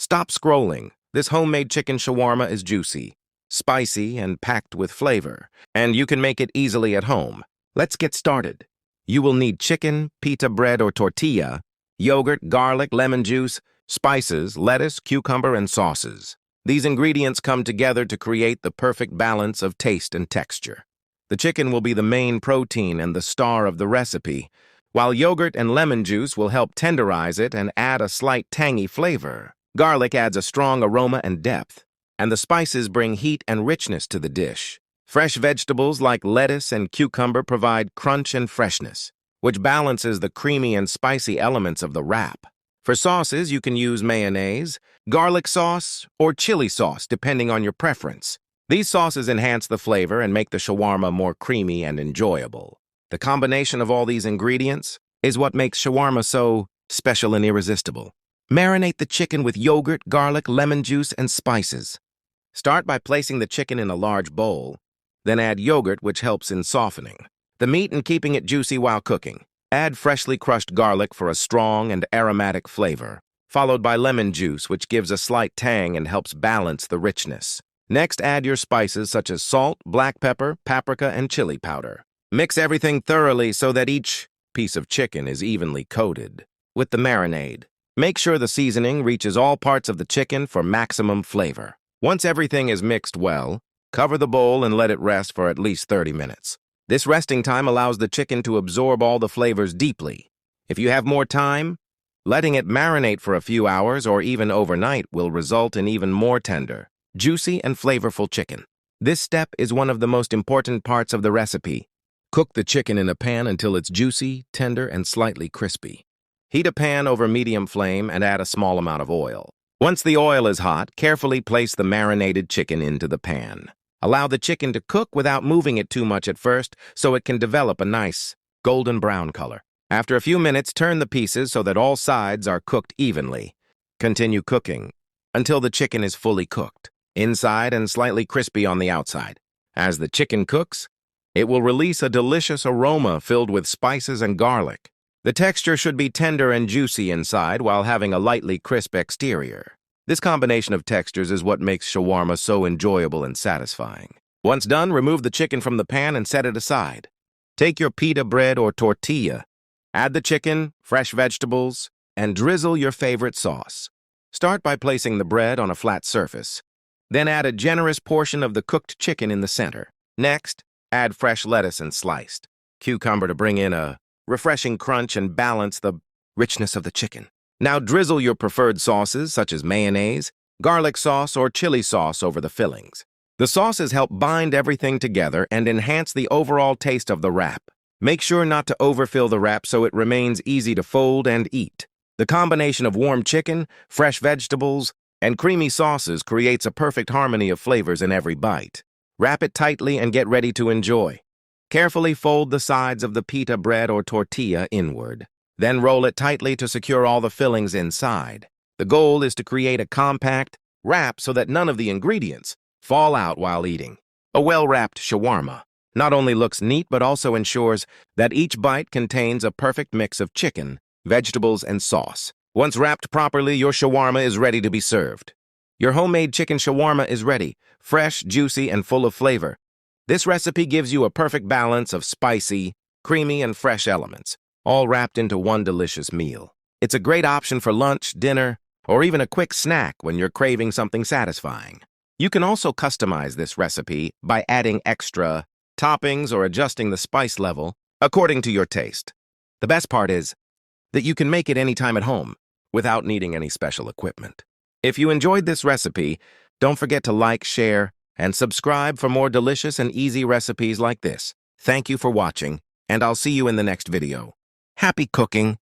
Stop scrolling. This homemade chicken shawarma is juicy, spicy, and packed with flavor, and you can make it easily at home. Let's get started. You will need chicken, pita bread or tortilla, yogurt, garlic, lemon juice, spices, lettuce, cucumber, and sauces. These ingredients come together to create the perfect balance of taste and texture. The chicken will be the main protein and the star of the recipe, while yogurt and lemon juice will help tenderize it and add a slight tangy flavor. Garlic adds a strong aroma and depth, and the spices bring heat and richness to the dish. Fresh vegetables like lettuce and cucumber provide crunch and freshness, which balances the creamy and spicy elements of the wrap. For sauces, you can use mayonnaise, garlic sauce, or chili sauce, depending on your preference. These sauces enhance the flavor and make the shawarma more creamy and enjoyable. The combination of all these ingredients is what makes shawarma so special and irresistible. Marinate the chicken with yogurt, garlic, lemon juice, and spices. Start by placing the chicken in a large bowl, then add yogurt, which helps in softening the meat and keeping it juicy while cooking. Add freshly crushed garlic for a strong and aromatic flavor, followed by lemon juice, which gives a slight tang and helps balance the richness. Next, add your spices such as salt, black pepper, paprika, and chili powder. Mix everything thoroughly so that each piece of chicken is evenly coated with the marinade. Make sure the seasoning reaches all parts of the chicken for maximum flavor. Once everything is mixed well, cover the bowl and let it rest for at least 30 minutes. This resting time allows the chicken to absorb all the flavors deeply. If you have more time, letting it marinate for a few hours or even overnight will result in even more tender, juicy, and flavorful chicken. This step is one of the most important parts of the recipe. Cook the chicken in a pan until it's juicy, tender, and slightly crispy. Heat a pan over medium flame and add a small amount of oil. Once the oil is hot, carefully place the marinated chicken into the pan. Allow the chicken to cook without moving it too much at first so it can develop a nice golden brown color. After a few minutes, turn the pieces so that all sides are cooked evenly. Continue cooking until the chicken is fully cooked, inside and slightly crispy on the outside. As the chicken cooks, it will release a delicious aroma filled with spices and garlic. The texture should be tender and juicy inside while having a lightly crisp exterior. This combination of textures is what makes shawarma so enjoyable and satisfying. Once done, remove the chicken from the pan and set it aside. Take your pita bread or tortilla, add the chicken, fresh vegetables, and drizzle your favorite sauce. Start by placing the bread on a flat surface. Then add a generous portion of the cooked chicken in the center. Next, add fresh lettuce and sliced cucumber to bring in a refreshing crunch and balance the richness of the chicken. Now drizzle your preferred sauces such as mayonnaise, garlic sauce, or chili sauce over the fillings. The sauces help bind everything together and enhance the overall taste of the wrap. Make sure not to overfill the wrap so it remains easy to fold and eat. The combination of warm chicken, fresh vegetables, and creamy sauces creates a perfect harmony of flavors in every bite. Wrap it tightly and get ready to enjoy. Carefully fold the sides of the pita bread or tortilla inward. Then roll it tightly to secure all the fillings inside. The goal is to create a compact wrap so that none of the ingredients fall out while eating. A well-wrapped shawarma not only looks neat but also ensures that each bite contains a perfect mix of chicken, vegetables, and sauce. Once wrapped properly, your shawarma is ready to be served. Your homemade chicken shawarma is ready, fresh, juicy, and full of flavor. This recipe gives you a perfect balance of spicy, creamy, and fresh elements, all wrapped into one delicious meal. It's a great option for lunch, dinner, or even a quick snack when you're craving something satisfying. You can also customize this recipe by adding extra toppings or adjusting the spice level according to your taste. The best part is that you can make it anytime at home without needing any special equipment. If you enjoyed this recipe, don't forget to like, share, and subscribe for more delicious and easy recipes like this. Thank you for watching, and I'll see you in the next video. Happy cooking!